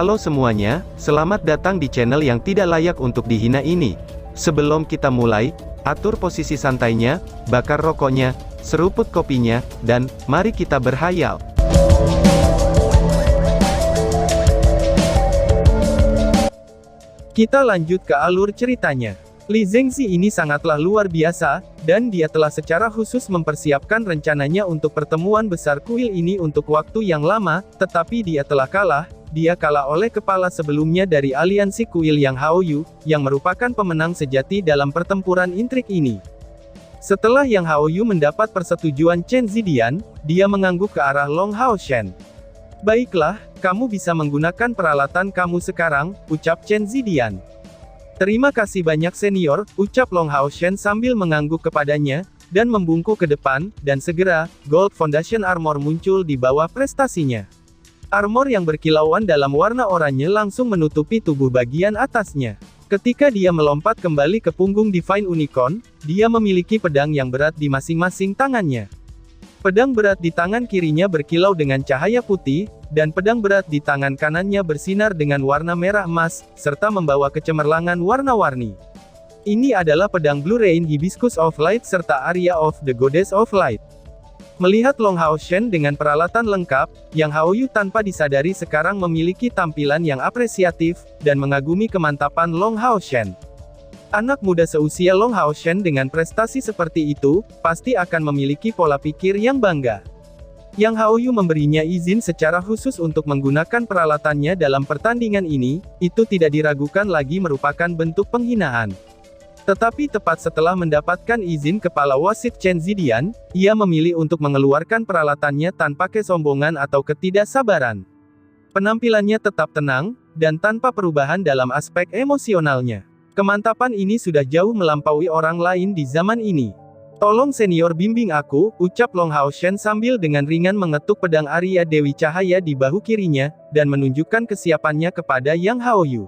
Halo semuanya, selamat datang di channel yang tidak layak untuk dihina ini. Sebelum kita mulai, atur posisi santainya, bakar rokoknya, seruput kopinya, dan mari kita berhayal. Kita lanjut ke alur ceritanya. Li Zengzi ini sangatlah luar biasa, dan dia telah secara khusus mempersiapkan rencananya untuk pertemuan besar kuil ini untuk waktu yang lama, tetapi dia telah kalah. Dia kalah oleh kepala sebelumnya dari aliansi kuil Yang Haoyu, yang merupakan pemenang sejati dalam pertempuran intrik ini. Setelah Yang Haoyu mendapat persetujuan Chen Zidian, dia mengangguk ke arah Long Haoshen. Baiklah, kamu bisa menggunakan peralatan kamu sekarang, ucap Chen Zidian. Terima kasih banyak senior, ucap Long Haoshen sambil mengangguk kepadanya, dan membungkuk ke depan, dan segera, Gold Foundation Armor muncul di bawah prestasinya. Armor yang berkilauan dalam warna oranye langsung menutupi tubuh bagian atasnya. Ketika dia melompat kembali ke punggung Divine Unicorn, dia memiliki pedang yang berat di masing-masing tangannya. Pedang berat di tangan kirinya berkilau dengan cahaya putih, dan pedang berat di tangan kanannya bersinar dengan warna merah emas, serta membawa kecemerlangan warna-warni. Ini adalah pedang Blue Rain Hibiscus of Light serta Aria of the Goddess of Light. Melihat Long Haoshen dengan peralatan lengkap, Yang Haoyu tanpa disadari sekarang memiliki tampilan yang apresiatif, dan mengagumi kemantapan Long Haoshen. Anak muda seusia Long Haoshen dengan prestasi seperti itu, pasti akan memiliki pola pikir yang bangga. Yang Haoyu memberinya izin secara khusus untuk menggunakan peralatannya dalam pertandingan ini, itu tidak diragukan lagi merupakan bentuk penghinaan. Tetapi tepat setelah mendapatkan izin kepala wasit Chen Zidian, ia memilih untuk mengeluarkan peralatannya tanpa kesombongan atau ketidaksabaran. Penampilannya tetap tenang, dan tanpa perubahan dalam aspek emosionalnya. Kemantapan ini sudah jauh melampaui orang lain di zaman ini. Tolong senior bimbing aku, ucap Long Haoshen sambil dengan ringan mengetuk pedang Aria Dewi Cahaya di bahu kirinya, dan menunjukkan kesiapannya kepada Yang Haoyu.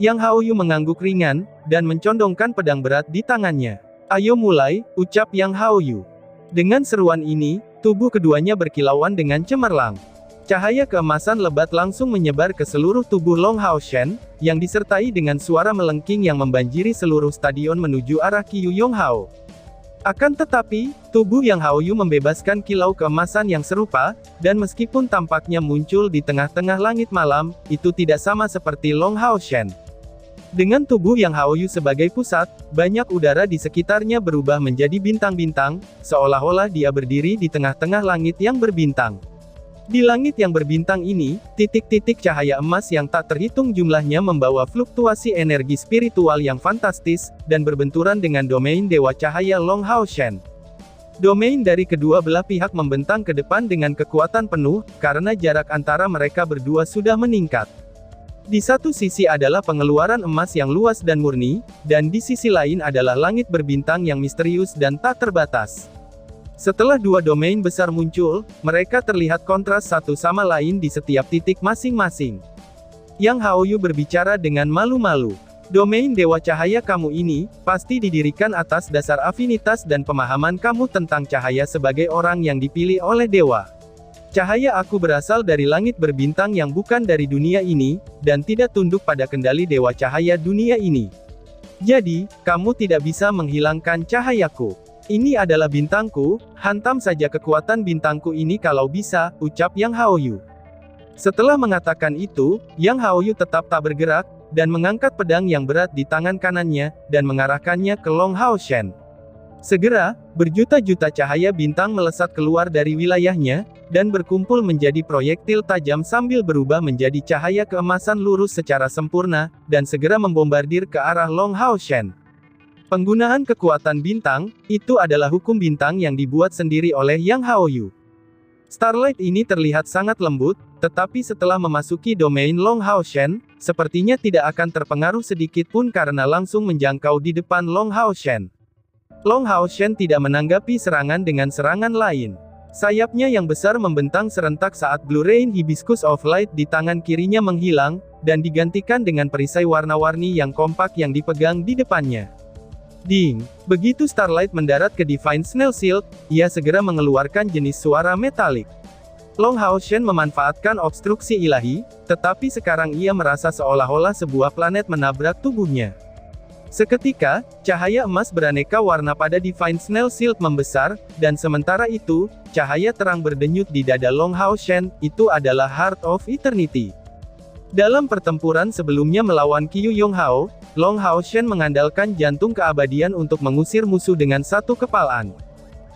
Yang Haoyu mengangguk ringan, dan mencondongkan pedang berat di tangannya. Ayo mulai, ucap Yang Haoyu. Dengan seruan ini, tubuh keduanya berkilauan dengan cemerlang. Cahaya keemasan lebat langsung menyebar ke seluruh tubuh Long Haoshen, yang disertai dengan suara melengking yang membanjiri seluruh stadion menuju arah Qiyu Yonghao. Akan tetapi, tubuh Yang Haoyu membebaskan kilau keemasan yang serupa, dan meskipun tampaknya muncul di tengah-tengah langit malam, itu tidak sama seperti Long Haoshen. Dengan tubuh Yang Haoyu sebagai pusat, banyak udara di sekitarnya berubah menjadi bintang-bintang, seolah-olah dia berdiri di tengah-tengah langit yang berbintang. Di langit yang berbintang ini, titik-titik cahaya emas yang tak terhitung jumlahnya membawa fluktuasi energi spiritual yang fantastis, dan berbenturan dengan domain Dewa Cahaya Long Haoshen. Domain dari kedua belah pihak membentang ke depan dengan kekuatan penuh, karena jarak antara mereka berdua sudah meningkat. Di satu sisi adalah pengeluaran emas yang luas dan murni, dan di sisi lain adalah langit berbintang yang misterius dan tak terbatas. Setelah dua domain besar muncul, mereka terlihat kontras satu sama lain di setiap titik masing-masing. Yang Haoyu berbicara dengan malu-malu. Domain Dewa Cahaya kamu ini, pasti didirikan atas dasar afinitas dan pemahaman kamu tentang cahaya sebagai orang yang dipilih oleh dewa. Cahaya aku berasal dari langit berbintang yang bukan dari dunia ini, dan tidak tunduk pada kendali Dewa Cahaya dunia ini. Jadi, kamu tidak bisa menghilangkan cahayaku. Ini adalah bintangku, hantam saja kekuatan bintangku ini kalau bisa, ucap Yang Haoyu. Setelah mengatakan itu, Yang Haoyu tetap tak bergerak, dan mengangkat pedang yang berat di tangan kanannya, dan mengarahkannya ke Long Haoshen. Segera, berjuta-juta cahaya bintang melesat keluar dari wilayahnya, dan berkumpul menjadi proyektil tajam sambil berubah menjadi cahaya keemasan lurus secara sempurna, dan segera membombardir ke arah Long Haoshen. Penggunaan kekuatan bintang, itu adalah hukum bintang yang dibuat sendiri oleh Yang Haoyu. Starlight ini terlihat sangat lembut, tetapi setelah memasuki domain Long Haoshen, sepertinya tidak akan terpengaruh sedikit pun karena langsung menjangkau di depan Long Haoshen. Long Haoshen tidak menanggapi serangan dengan serangan lain. Sayapnya yang besar membentang serentak saat Blue Rain Hibiscus of Light di tangan kirinya menghilang, dan digantikan dengan perisai warna-warni yang kompak yang dipegang di depannya. Ding! Begitu Starlight mendarat ke Divine Snail Shield, ia segera mengeluarkan jenis suara metalik. Long Haoshen memanfaatkan obstruksi ilahi, tetapi sekarang ia merasa seolah-olah sebuah planet menabrak tubuhnya. Seketika, cahaya emas beraneka warna pada Divine Snail Shield membesar, dan sementara itu, cahaya terang berdenyut di dada Long Haoshen, itu adalah Heart of Eternity. Dalam pertempuran sebelumnya melawan Qiu Yonghao, Long Haoshen mengandalkan jantung keabadian untuk mengusir musuh dengan satu kepalan.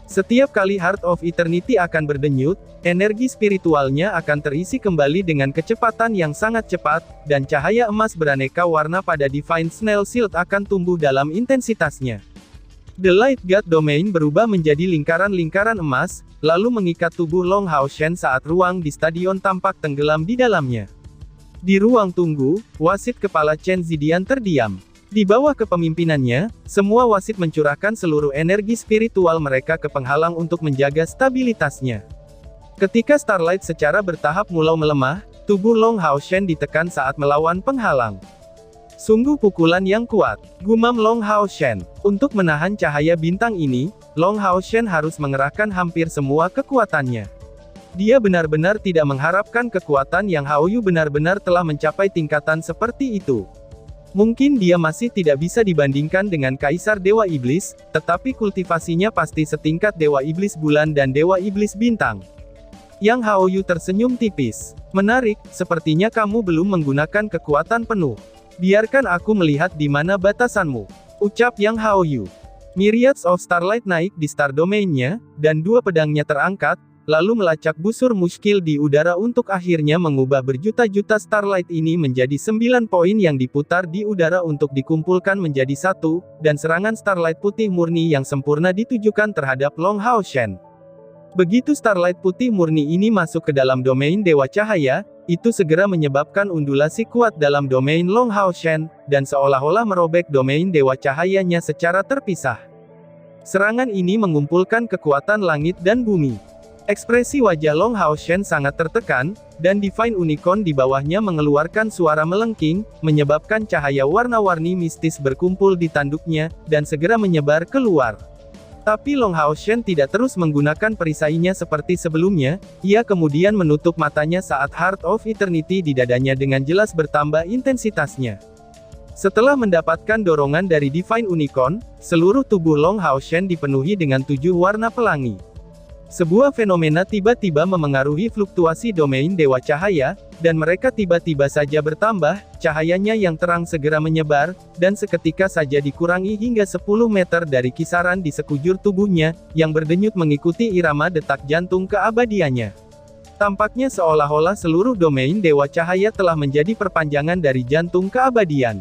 Setiap kali Heart of Eternity akan berdenyut, energi spiritualnya akan terisi kembali dengan kecepatan yang sangat cepat, dan cahaya emas beraneka warna pada Divine Snail Shield akan tumbuh dalam intensitasnya. The Light God Domain berubah menjadi lingkaran-lingkaran emas, lalu mengikat tubuh Long Haoshen saat ruang di stadion tampak tenggelam di dalamnya. Di ruang tunggu, wasit kepala Chen Zidian terdiam. Di bawah kepemimpinannya, semua wasit mencurahkan seluruh energi spiritual mereka ke penghalang untuk menjaga stabilitasnya. Ketika Starlight secara bertahap mulai melemah, tubuh Long Haoshen ditekan saat melawan penghalang. Sungguh pukulan yang kuat, gumam Long Haoshen. Untuk menahan cahaya bintang ini, Long Haoshen harus mengerahkan hampir semua kekuatannya. Dia benar-benar tidak mengharapkan kekuatan yang Haoyu benar-benar telah mencapai tingkatan seperti itu. Mungkin dia masih tidak bisa dibandingkan dengan Kaisar Dewa Iblis, tetapi kultivasinya pasti setingkat Dewa Iblis Bulan dan Dewa Iblis Bintang. Yang Haoyu tersenyum tipis. Menarik, sepertinya kamu belum menggunakan kekuatan penuh. Biarkan aku melihat di mana batasanmu, ucap Yang Haoyu. Myriads of Starlight naik di Star Domain-nya, dan dua pedangnya terangkat, lalu melacak busur muskil di udara untuk akhirnya mengubah berjuta-juta Starlight ini menjadi 9 poin yang diputar di udara untuk dikumpulkan menjadi satu, dan serangan Starlight putih murni yang sempurna ditujukan terhadap Long Haoshen. Begitu Starlight putih murni ini masuk ke dalam domain Dewa Cahaya, itu segera menyebabkan undulasi kuat dalam domain Long Haoshen, dan seolah-olah merobek domain Dewa Cahayanya secara terpisah. Serangan ini mengumpulkan kekuatan langit dan bumi. Ekspresi wajah Long Haoshen sangat tertekan, dan Divine Unicorn di bawahnya mengeluarkan suara melengking, menyebabkan cahaya warna-warni mistis berkumpul di tanduknya, dan segera menyebar keluar. Tapi Long Haoshen tidak terus menggunakan perisainya seperti sebelumnya, ia kemudian menutup matanya saat Heart of Eternity di dadanya dengan jelas bertambah intensitasnya. Setelah mendapatkan dorongan dari Divine Unicorn, seluruh tubuh Long Haoshen dipenuhi dengan 7 warna pelangi. Sebuah fenomena tiba-tiba memengaruhi fluktuasi domain Dewa Cahaya, dan mereka tiba-tiba saja bertambah, cahayanya yang terang segera menyebar, dan seketika saja dikurangi hingga 10 meter dari kisaran di sekujur tubuhnya, yang berdenyut mengikuti irama detak jantung keabadiannya. Tampaknya seolah-olah seluruh domain Dewa Cahaya telah menjadi perpanjangan dari jantung keabadian.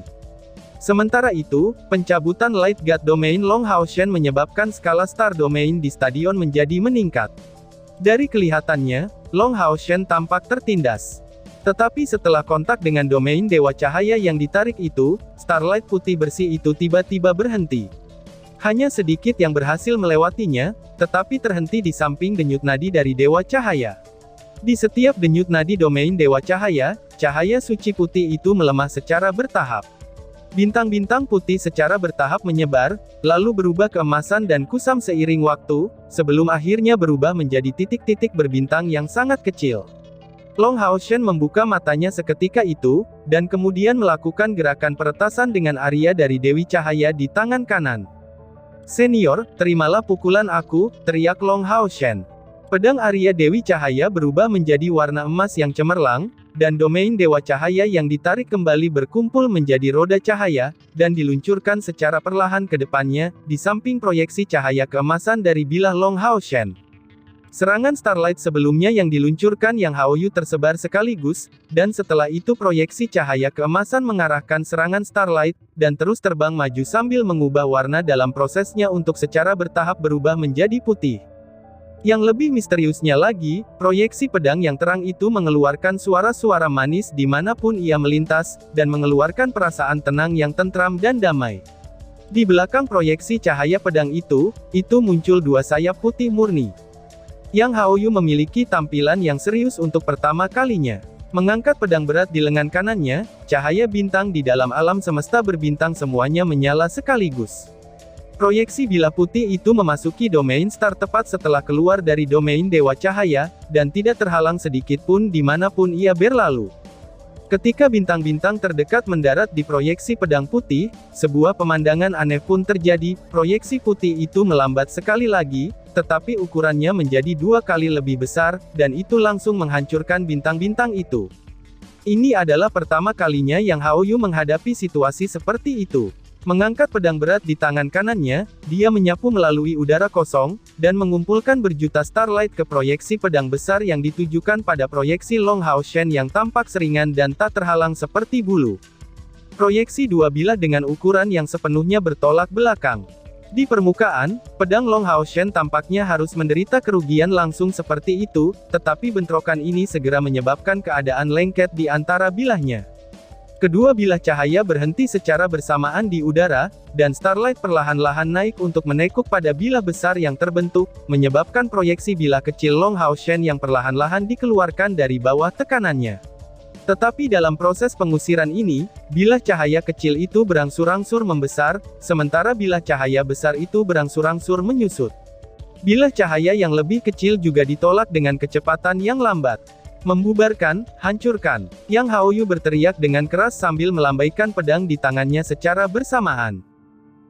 Sementara itu, pencabutan Light God Domain Long Haoshen menyebabkan skala Star Domain di stadion menjadi meningkat. Dari kelihatannya, Long Haoshen tampak tertindas. Tetapi setelah kontak dengan domain Dewa Cahaya yang ditarik itu, Starlight putih bersih itu tiba-tiba berhenti. Hanya sedikit yang berhasil melewatinya, tetapi terhenti di samping denyut nadi dari Dewa Cahaya. Di setiap denyut nadi domain Dewa Cahaya, cahaya suci putih itu melemah secara bertahap. Bintang-bintang putih secara bertahap menyebar, lalu berubah keemasan dan kusam seiring waktu, sebelum akhirnya berubah menjadi titik-titik berbintang yang sangat kecil. Long Haoshen membuka matanya seketika itu, dan kemudian melakukan gerakan peretasan dengan Arya dari Dewi Cahaya di tangan kanan. "Senior, terimalah pukulan aku," teriak Long Haoshen. Pedang Arya Dewi Cahaya berubah menjadi warna emas yang cemerlang, dan domain Dewa Cahaya yang ditarik kembali berkumpul menjadi roda cahaya, dan diluncurkan secara perlahan ke depannya, di samping proyeksi cahaya keemasan dari bilah Long Haoshen. Serangan Starlight sebelumnya yang diluncurkan Yang Haoyu tersebar sekaligus, dan setelah itu proyeksi cahaya keemasan mengarahkan serangan Starlight, dan terus terbang maju sambil mengubah warna dalam prosesnya untuk secara bertahap berubah menjadi putih. Yang lebih misteriusnya lagi, proyeksi pedang yang terang itu mengeluarkan suara-suara manis dimanapun ia melintas, dan mengeluarkan perasaan tenang yang tentram dan damai. Di belakang proyeksi cahaya pedang itu muncul 2 sayap putih murni. Yang Haoyu memiliki tampilan yang serius untuk pertama kalinya. Mengangkat pedang berat di lengan kanannya, cahaya bintang di dalam alam semesta berbintang semuanya menyala sekaligus. Proyeksi bilah putih itu memasuki domain star tepat setelah keluar dari domain Dewa Cahaya, dan tidak terhalang sedikit pun dimanapun ia berlalu. Ketika bintang-bintang terdekat mendarat di proyeksi pedang putih, sebuah pemandangan aneh pun terjadi. Proyeksi putih itu melambat sekali lagi, tetapi ukurannya menjadi 2 kali lebih besar, dan itu langsung menghancurkan bintang-bintang itu. Ini adalah pertama kalinya yang Hao Yu menghadapi situasi seperti itu. Mengangkat pedang berat di tangan kanannya, dia menyapu melalui udara kosong, dan mengumpulkan berjuta starlight ke proyeksi pedang besar yang ditujukan pada proyeksi Long Hao Shen yang tampak seringan dan tak terhalang seperti bulu. Proyeksi 2 bilah dengan ukuran yang sepenuhnya bertolak belakang. Di permukaan, pedang Long Hao Shen tampaknya harus menderita kerugian langsung seperti itu, tetapi bentrokan ini segera menyebabkan keadaan lengket di antara bilahnya. Kedua bilah cahaya berhenti secara bersamaan di udara, dan starlight perlahan-lahan naik untuk menekuk pada bilah besar yang terbentuk, menyebabkan proyeksi bilah kecil Long Hao Shen yang perlahan-lahan dikeluarkan dari bawah tekanannya. Tetapi dalam proses pengusiran ini, bilah cahaya kecil itu berangsur-angsur membesar, sementara bilah cahaya besar itu berangsur-angsur menyusut. Bilah cahaya yang lebih kecil juga ditolak dengan kecepatan yang lambat. Membubarkan, hancurkan. Yang Hao Yu berteriak dengan keras sambil melambaikan pedang di tangannya secara bersamaan.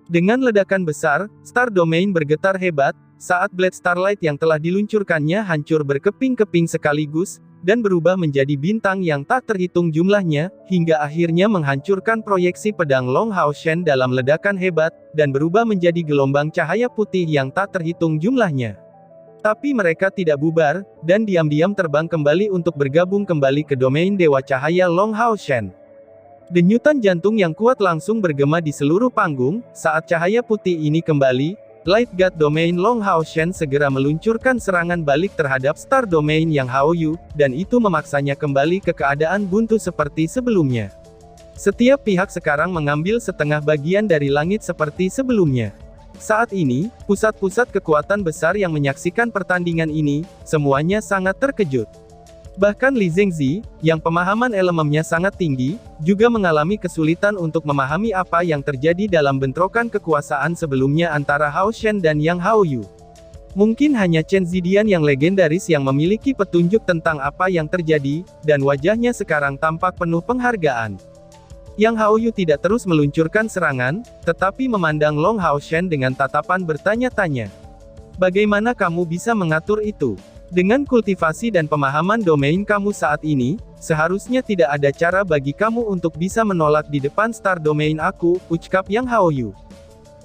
Dengan ledakan besar, Star Domain bergetar hebat, saat Blade Starlight yang telah diluncurkannya hancur berkeping-keping sekaligus, dan berubah menjadi bintang yang tak terhitung jumlahnya, hingga akhirnya menghancurkan proyeksi pedang Long Hao Shen dalam ledakan hebat, dan berubah menjadi gelombang cahaya putih yang tak terhitung jumlahnya. Tapi mereka tidak bubar, dan diam-diam terbang kembali untuk bergabung kembali ke domain Dewa Cahaya Long Hao Shen. Denyutan jantung yang kuat langsung bergema di seluruh panggung, saat cahaya putih ini kembali, Light God Domain Long Hao Shen segera meluncurkan serangan balik terhadap Star Domain yang Hao Yu, dan itu memaksanya kembali ke keadaan buntu seperti sebelumnya. Setiap pihak sekarang mengambil setengah bagian dari langit seperti sebelumnya. Saat ini, pusat-pusat kekuatan besar yang menyaksikan pertandingan ini, semuanya sangat terkejut. Bahkan Li Zengzi, yang pemahaman elemennya sangat tinggi, juga mengalami kesulitan untuk memahami apa yang terjadi dalam bentrokan kekuasaan sebelumnya antara Hao Shen dan Yang Hao Yu. Mungkin hanya Chen Zidian yang legendaris yang memiliki petunjuk tentang apa yang terjadi, dan wajahnya sekarang tampak penuh penghargaan. Yang Hao Yu tidak terus meluncurkan serangan, tetapi memandang Long Hao Shen dengan tatapan bertanya-tanya. Bagaimana kamu bisa mengatur itu? Dengan kultivasi dan pemahaman domain kamu saat ini, seharusnya tidak ada cara bagi kamu untuk bisa menolak di depan Star Domain aku, ucap Yang Hao Yu.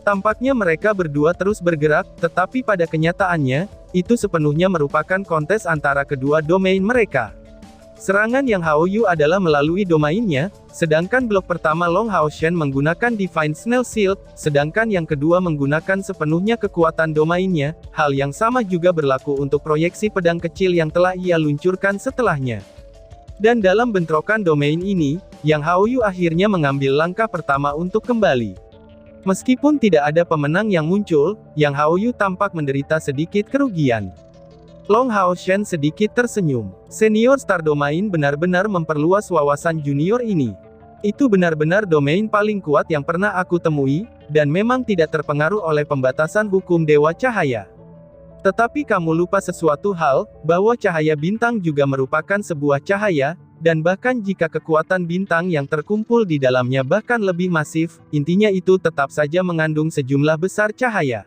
Tampaknya mereka berdua terus bergerak, tetapi pada kenyataannya, itu sepenuhnya merupakan kontes antara kedua domain mereka. Serangan Yang Hao Yu adalah melalui domainnya, sedangkan blok pertama Long Hao Shen menggunakan Divine Snail Shield, sedangkan yang kedua menggunakan sepenuhnya kekuatan domainnya. Hal yang sama juga berlaku untuk proyeksi pedang kecil yang telah ia luncurkan setelahnya. Dan dalam bentrokan domain ini, Yang Hao Yu akhirnya mengambil langkah pertama untuk kembali. Meskipun tidak ada pemenang yang muncul, Yang Hao Yu tampak menderita sedikit kerugian. Long Hao Shen sedikit tersenyum. Senior Star Domain benar-benar memperluas wawasan junior ini. Itu benar-benar domain paling kuat yang pernah aku temui, dan memang tidak terpengaruh oleh pembatasan hukum Dewa Cahaya. Tetapi kamu lupa sesuatu hal, bahwa cahaya bintang juga merupakan sebuah cahaya, dan bahkan jika kekuatan bintang yang terkumpul di dalamnya bahkan lebih masif, intinya itu tetap saja mengandung sejumlah besar cahaya.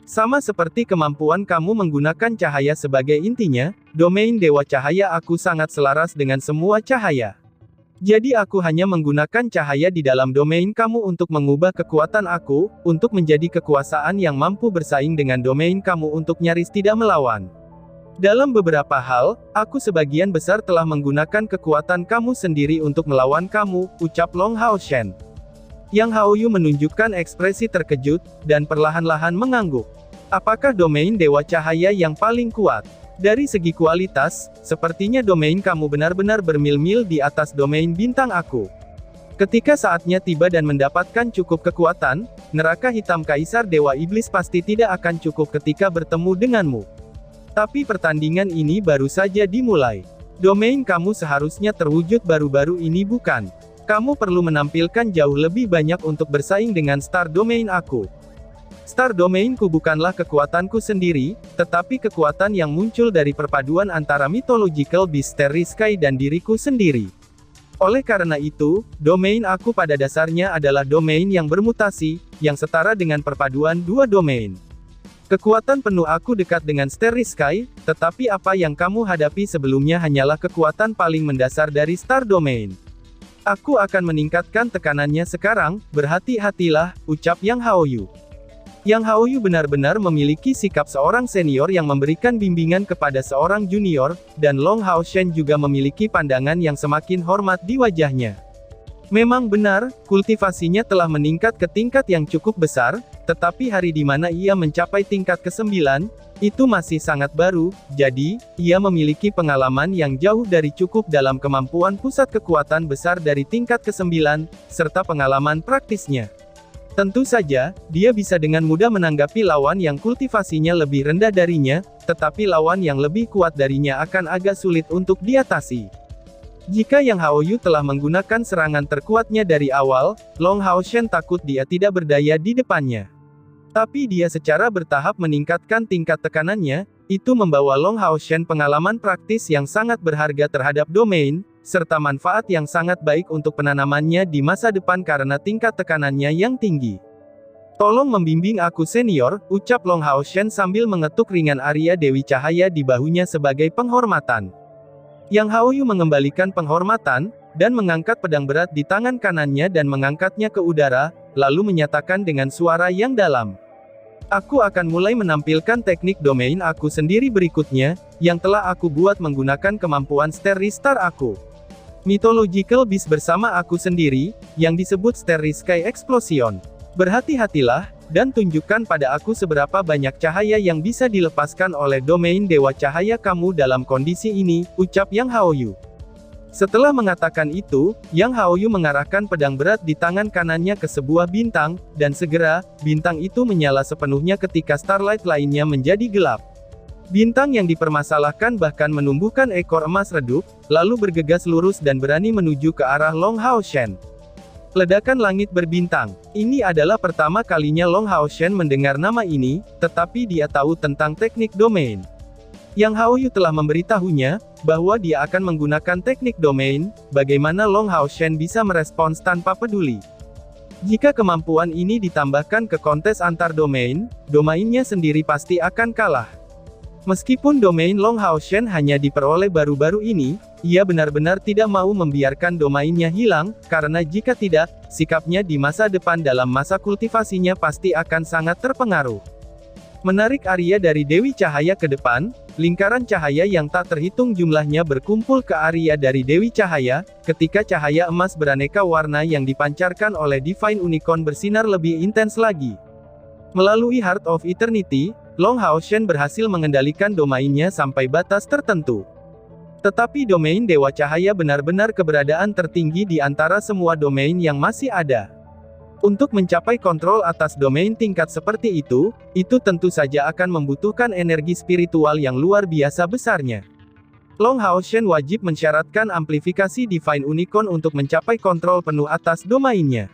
Sama seperti kemampuan kamu menggunakan cahaya sebagai intinya, domain Dewa Cahaya aku sangat selaras dengan semua cahaya. Jadi aku hanya menggunakan cahaya di dalam domain kamu untuk mengubah kekuatan aku, untuk menjadi kekuasaan yang mampu bersaing dengan domain kamu untuk nyaris tidak melawan. Dalam beberapa hal, aku sebagian besar telah menggunakan kekuatan kamu sendiri untuk melawan kamu, ucap Long Hao Shen. Yang Hao Yu menunjukkan ekspresi terkejut, dan perlahan-lahan mengangguk. Apakah domain Dewa Cahaya yang paling kuat? Dari segi kualitas, sepertinya domain kamu benar-benar bermil-mil di atas domain bintang aku. Ketika saatnya tiba dan mendapatkan cukup kekuatan, neraka hitam Kaisar Dewa Iblis pasti tidak akan cukup ketika bertemu denganmu. Tapi pertandingan ini baru saja dimulai. Domain kamu seharusnya terwujud baru-baru ini bukan? Kamu perlu menampilkan jauh lebih banyak untuk bersaing dengan Star Domain aku. Star Domain-ku bukanlah kekuatanku sendiri, tetapi kekuatan yang muncul dari perpaduan antara mythological beast Starry Sky dan diriku sendiri. Oleh karena itu, domain aku pada dasarnya adalah domain yang bermutasi, yang setara dengan perpaduan dua domain. Kekuatan penuh aku dekat dengan Starry Sky, tetapi apa yang kamu hadapi sebelumnya hanyalah kekuatan paling mendasar dari Star Domain. Aku akan meningkatkan tekanannya sekarang, berhati-hatilah, ucap Yang Haoyu. Yang Haoyu benar-benar memiliki sikap seorang senior yang memberikan bimbingan kepada seorang junior, dan Long Hao Shen juga memiliki pandangan yang semakin hormat di wajahnya. Memang benar, kultivasinya telah meningkat ke tingkat yang cukup besar, tetapi hari di mana ia mencapai tingkat ke-9, itu masih sangat baru, jadi, ia memiliki pengalaman yang jauh dari cukup dalam kemampuan pusat kekuatan besar dari tingkat ke-9, serta pengalaman praktisnya. Tentu saja, dia bisa dengan mudah menanggapi lawan yang kultivasinya lebih rendah darinya, tetapi lawan yang lebih kuat darinya akan agak sulit untuk diatasi. Jika Yang Haoyu telah menggunakan serangan terkuatnya dari awal, Long Hao Shen takut dia tidak berdaya di depannya. Tapi dia secara bertahap meningkatkan tingkat tekanannya, itu membawa Long Hao Shen pengalaman praktis yang sangat berharga terhadap domain, serta manfaat yang sangat baik untuk penanamannya di masa depan karena tingkat tekanannya yang tinggi. Tolong membimbing aku senior, ucap Long Hao Shen sambil mengetuk ringan Arya Dewi Cahaya di bahunya sebagai penghormatan. Yang Haoyu mengembalikan penghormatan, dan mengangkat pedang berat di tangan kanannya dan mengangkatnya ke udara, lalu menyatakan dengan suara yang dalam. Aku akan mulai menampilkan teknik domain aku sendiri berikutnya, yang telah aku buat menggunakan kemampuan Starry Star aku. Mythological Beast bersama aku sendiri, yang disebut Starry Sky Explosion. Berhati-hatilah, dan tunjukkan pada aku seberapa banyak cahaya yang bisa dilepaskan oleh domain Dewa Cahaya kamu dalam kondisi ini, ucap Yang Haoyu. Setelah mengatakan itu, Yang Haoyu mengarahkan pedang berat di tangan kanannya ke sebuah bintang, dan segera, bintang itu menyala sepenuhnya ketika starlight lainnya menjadi gelap. Bintang yang dipermasalahkan bahkan menumbuhkan ekor emas redup, lalu bergegas lurus dan berani menuju ke arah Long Hao Shen. Ledakan langit berbintang. Ini adalah pertama kalinya Long Hao Shen mendengar nama ini, tetapi dia tahu tentang teknik domain. Yang Haoyu telah memberitahunya, bahwa dia akan menggunakan teknik domain, bagaimana Long Hao Shen bisa merespons tanpa peduli. Jika kemampuan ini ditambahkan ke kontes antar domain, domainnya sendiri pasti akan kalah. Meskipun domain Long Hao Shen hanya diperoleh baru-baru ini, ia benar-benar tidak mau membiarkan domainnya hilang, karena jika tidak, sikapnya di masa depan dalam masa kultivasinya pasti akan sangat terpengaruh. Menarik Arya dari Dewi Cahaya ke depan, lingkaran cahaya yang tak terhitung jumlahnya berkumpul ke Arya dari Dewi Cahaya, ketika cahaya emas beraneka warna yang dipancarkan oleh Divine Unicorn bersinar lebih intens lagi. Melalui Heart of Eternity, Long Hao Shen berhasil mengendalikan domainnya sampai batas tertentu. Tetapi domain Dewa Cahaya benar-benar keberadaan tertinggi di antara semua domain yang masih ada. Untuk mencapai kontrol atas domain tingkat seperti itu tentu saja akan membutuhkan energi spiritual yang luar biasa besarnya. Long Hao Shen wajib mensyaratkan amplifikasi Divine Unicorn untuk mencapai kontrol penuh atas domainnya.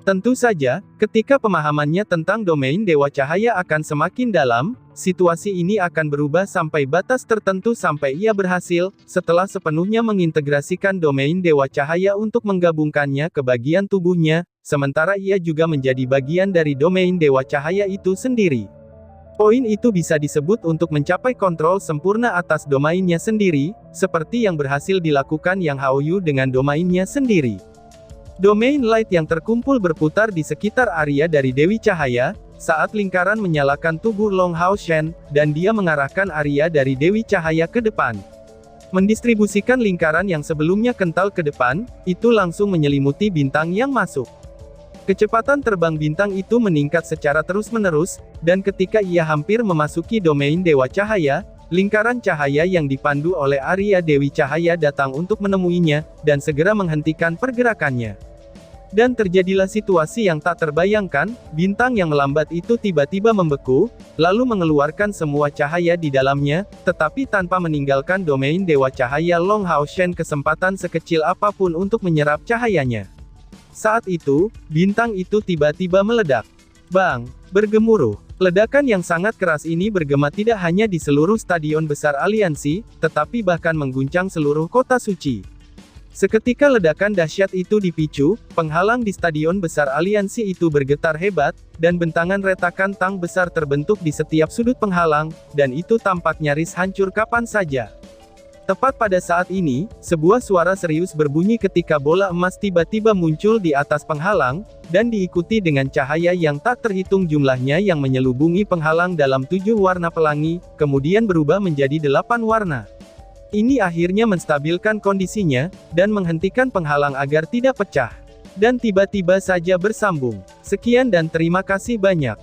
Tentu saja, ketika pemahamannya tentang domain Dewa Cahaya akan semakin dalam, situasi ini akan berubah sampai batas tertentu sampai ia berhasil, setelah sepenuhnya mengintegrasikan domain Dewa Cahaya untuk menggabungkannya ke bagian tubuhnya, sementara ia juga menjadi bagian dari domain Dewa Cahaya itu sendiri. Poin itu bisa disebut untuk mencapai kontrol sempurna atas domainnya sendiri, seperti yang berhasil dilakukan Yang Haoyu dengan domainnya sendiri. Domain light yang terkumpul berputar di sekitar Arya dari Dewi Cahaya, saat lingkaran menyalakan tubuh Long Hao Shen, dan dia mengarahkan Arya dari Dewi Cahaya ke depan. Mendistribusikan lingkaran yang sebelumnya kental ke depan, itu langsung menyelimuti bintang yang masuk. Kecepatan terbang bintang itu meningkat secara terus-menerus, dan ketika ia hampir memasuki domain Dewa Cahaya, lingkaran cahaya yang dipandu oleh Arya Dewi Cahaya datang untuk menemuinya, dan segera menghentikan pergerakannya. Dan terjadilah situasi yang tak terbayangkan, bintang yang melambat itu tiba-tiba membeku, lalu mengeluarkan semua cahaya di dalamnya, tetapi tanpa meninggalkan domain Dewa Cahaya Long Hao Shen kesempatan sekecil apapun untuk menyerap cahayanya. Saat itu, bintang itu tiba-tiba meledak. Bang! bergemuruh. Ledakan yang sangat keras ini bergema tidak hanya di seluruh stadion besar aliansi, tetapi bahkan mengguncang seluruh kota suci. Seketika ledakan dahsyat itu dipicu, penghalang di stadion besar aliansi itu bergetar hebat, dan bentangan retakan tang besar terbentuk di setiap sudut penghalang, dan itu tampak nyaris hancur kapan saja. Tepat pada saat ini, sebuah suara serius berbunyi ketika bola emas tiba-tiba muncul di atas penghalang, dan diikuti dengan cahaya yang tak terhitung jumlahnya yang menyelubungi penghalang dalam 7 warna pelangi, kemudian berubah menjadi 8 warna. Ini akhirnya menstabilkan kondisinya, dan menghentikan penghalang agar tidak pecah. Dan tiba-tiba saja bersambung. Sekian dan terima kasih banyak.